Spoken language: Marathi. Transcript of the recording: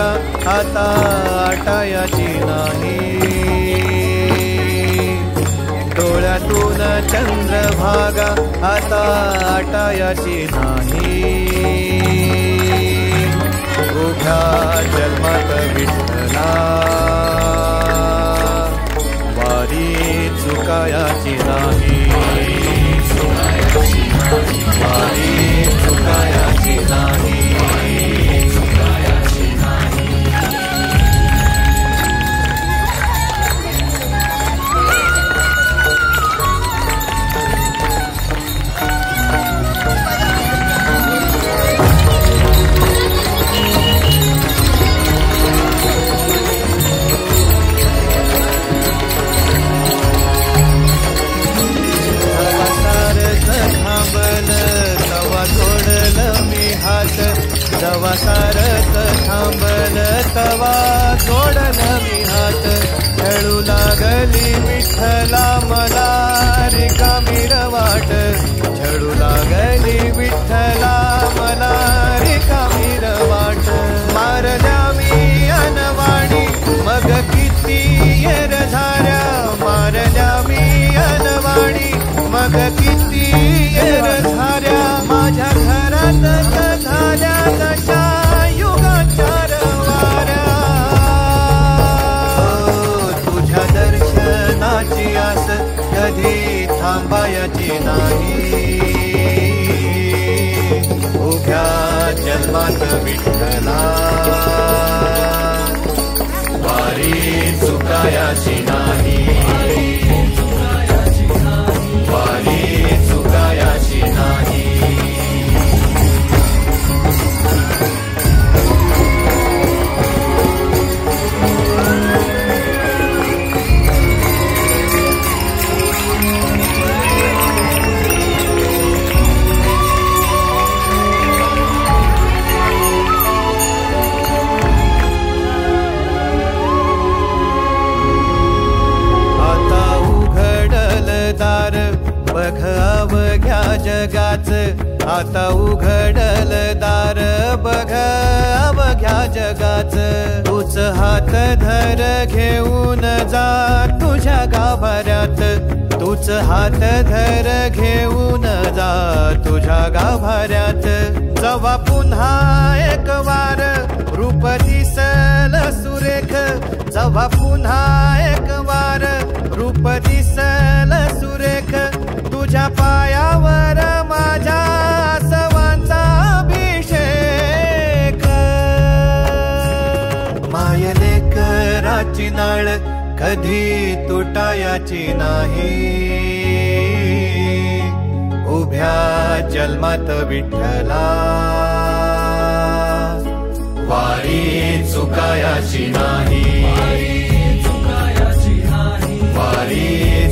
चंद्रभागा आता आटायाची नाही, डोळ्यातून चंद्रभागा आता आटायाची नाही। उभ्या जन्मात विठ्ठला वारी चुकायाची नाही, वारी चुकायाची नाही। जवा सारथ थांबल तवा जोडल मी हात, खेळू लागली विठ्ठला मला रिकामी वाट, खेळू लागली विठ्ठला मला रिकामी वाट। मारल्या मी अनवाणी मग किती येर झाल्या, मारल्या मी अनवाणी मग किती येर झाल्या। माझ्या घरात झाल्या तशा युगाचार वाऱ्या, तुझ्या दर्शनाची आस कधी थांबायची नाही। उभ्या जन्मात विठ्ठला वारी चुकायाची नाही, वारी चुकायाची नाही। बघ अवघ्या जगाच आता उघडल दार, बघ अवघ्या जगाच। तूच हात धर घेऊन जा तुझ्या गाभाऱ्यात, तूच हात धर घेऊन जा तुझ्या गाभाऱ्यात। जवा पुन्हा एक वार रूप दिसल सुरेख, जवा पुन्हा एक वार रूप दिसल सुरेख। तुझ्या पायावर माझ्या आसवांचा अभिषेक, मायलेकराची नाळ कधी तुटायाची नाही। उभ्या जन्मात विठ्ठला वारी चुकायाची नाही, वारी